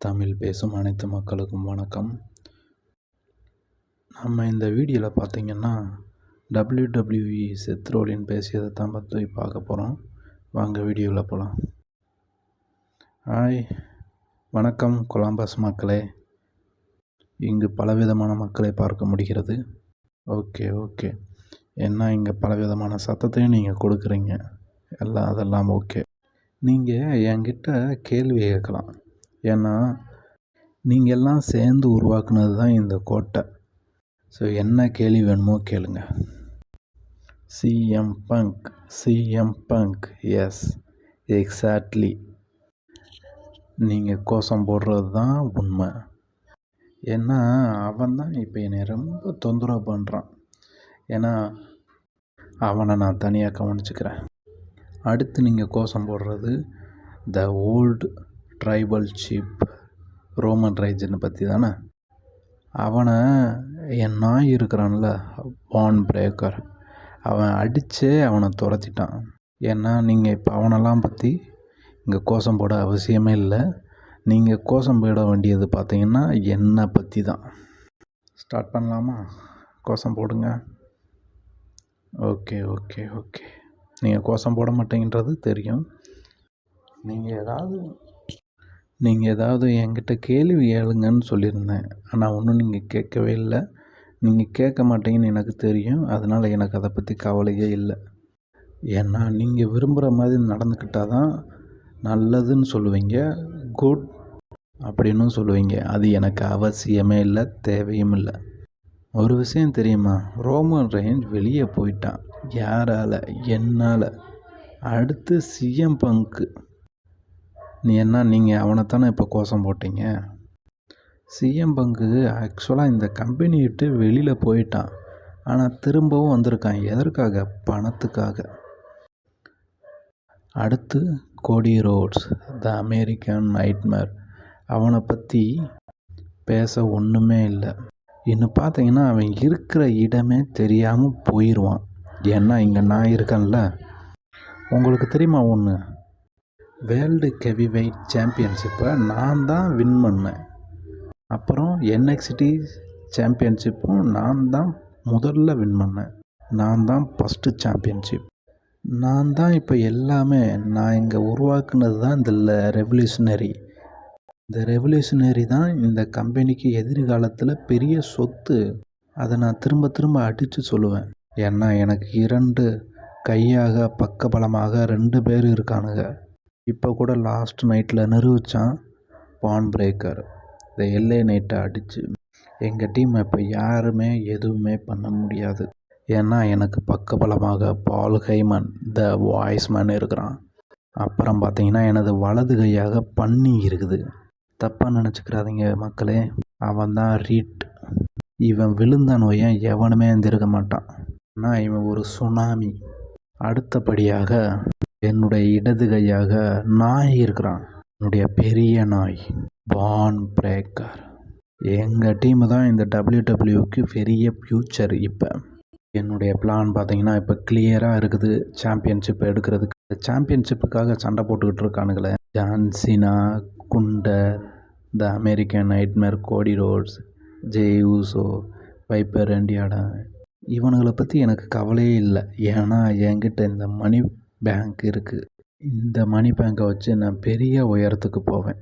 தமிழ் பேசும் அனைத்து மக்களுக்கும் வணக்கம். நம்ம இந்த வீடியோவில் பார்த்திங்கன்னா WWE செத் ரோலின் பேசியதை தான் பற்றி பார்க்க போகிறோம். வாங்க வீடியோவில் போகலாம். ஹாய், வணக்கம் கொலம்பஸ் மக்களே. இங்கு பலவிதமான மக்களை பார்க்க முடிகிறது. ஓகே என்ன இங்கே பலவிதமான சத்தத்தையும் நீங்கள் கொடுக்குறீங்க. அதெல்லாம் ஓகே. நீங்கள் என்கிட்ட கேள்வி கேட்கலாம். ஏன்னா நீங்கள் எல்லாம் சேர்ந்து உருவாக்குனது தான் இந்த கோட்டை. ஸோ என்ன கேள்வி வேணுமோ கேளுங்க. CM Punk yes, exactly. நீங்கள் கோஷம் போடுறது தான் உண்மை. ஏன்னா அவன் தான் இப்போ என்னை ரொம்ப தொந்தரவு பண்ணுறான். ஏன்னா அவனை நான் தனியாக கவனிச்சுக்கிறேன். அடுத்து நீங்கள் கோஷம் போடுறது the old tribal chief Roman ரைஜனை பற்றி தானே. அவனை என் நாய் இருக்கிறான்ல, பான் பிரேக்கர், அவன் அடித்தே அவனை துரத்திட்டான். ஏன்னா நீங்கள் இப்போ அவனெல்லாம் பற்றி இங்கே கோஷம் போட அவசியமே இல்லை. நீங்கள் கோஷம் போட வேண்டியது பார்த்தீங்கன்னா என்னை பற்றி தான். ஸ்டார்ட் பண்ணலாமா? கோஷம் போடுங்க. ஓகே நீங்கள் கோஷம் போட மாட்டேங்கிறது தெரியும். நீங்கள் ஏதாவது என்கிட்ட கேள்வி கேளுங்கன்னு சொல்லியிருந்தேன். ஆனால் ஒன்றும் நீங்கள் கேட்கவே இல்லை. நீங்கள் கேட்க மாட்டீங்கன்னு எனக்கு தெரியும். அதனால் எனக்கு அதை பற்றி கவலையே இல்லை. ஏன்னா நீங்கள் விரும்புகிற மாதிரி நடந்துக்கிட்டால் தான் நல்லதுன்னு சொல்லுவீங்க, குட் அப்படின்னு சொல்லுவீங்க. அது எனக்கு அவசியமே இல்லை, தேவையும் இல்லை. ஒரு விஷயம் தெரியுமா? ரோமன் ரெயின்ஸ் வெளியே போயிட்டான். யாரால்? என்னால். அடுத்து சிஎம் பங்கு. நீங்கள் அவனைத்தானே இப்போ கோஷம் போட்டீங்க. சிஎம் பங்கு ஆக்சுவலாக இந்த கம்பெனி விட்டு வெளியில் போயிட்டான். ஆனால் திரும்பவும் வந்திருக்கான். எதற்காக? பணத்துக்காக. அடுத்து கோடி ரோட்ஸ், த அமெரிக்கன் நைட்மேர். அவனை பற்றி பேச ஒன்றுமே இல்லை. இன்னும் பார்த்தீங்கன்னா அவன் இருக்கிற இடமே தெரியாமல் போயிடுவான். ஏன்னா இங்கே நான் இருக்கேன்ல. உங்களுக்கு தெரியுமா ஒன்று? வேர்ல்டு ஹெவிவெயிட் சாம்பியன்ஷிப்பை நான் தான் வின் பண்ணேன். அப்புறம் NXT சாம்பியன்ஷிப்பும் நான் தான் முதல்ல வின் பண்ணேன். நான் தான் ஃபஸ்ட்டு சாம்பியன்ஷிப். நான் தான் இப்போ எல்லாமே. நான் இங்கே உருவாக்குனது தான் இந்த ரெவல்யூஷனரி. இந்த ரெவல்யூஷனரி தான் இந்த கம்பெனிக்கு எதிர்காலத்தில் பெரிய சொத்து. அதை நான் திரும்ப அடித்து சொல்லுவேன். ஏன்னா எனக்கு 2 கையாக பக்கபலமாக 2 பேர் இருக்கானுங்க. இப்போ கூட லாஸ்ட் நைட்டில் நிரூபித்தான் பான் பிரேக்கர். இந்த LA நைட்டை அடித்து எங்கள் டீம் இப்போ யாருமே எதுவுமே பண்ண முடியாது. ஏன்னா எனக்கு பக்கபலமாக பால் ஹெய்மன் த வாய்ஸ்மேன் இருக்கிறான். அப்புறம் பார்த்தீங்கன்னா எனது வலது கையாக பன்னி இருக்குது. தப்பாக நினச்சிக்கிறாதீங்க மக்களே. அவன் தான் ரீட். இவன் விழுந்த நோயை எவனுமே எந்திருக்க மாட்டான். ஆனால் இவன் ஒரு சுனாமி. அடுத்தபடியாக என்னுடைய இடது கையாக நாய் இருக்கிறான். என்னுடைய பெரிய நாய் பான் பிரேக்கர். எங்கள் டீமு தான் இந்த WWEக்கு பெரிய ஃப்யூச்சர். இப்போ என்னுடைய பிளான் பார்த்தீங்கன்னா இப்போ கிளியராக இருக்குது. சாம்பியன்ஷிப் எடுக்கிறதுக்கு, சாம்பியன்ஷிப்புக்காக சண்டை போட்டுக்கிட்டு இருக்கானுங்களே, John Cena, Gunther, the American Nightmare, Cody Rhodes, Jey Uso, Piper இண்டியாடா, இவனுங்களை பற்றி எனக்கு கவலையே இல்லை. ஏன்னா என்கிட்ட இந்த மணி பேங்க் இருக்குது. இந்த மணி பேங்கை வச்சு நான் பெரிய உயரத்துக்கு போவேன்.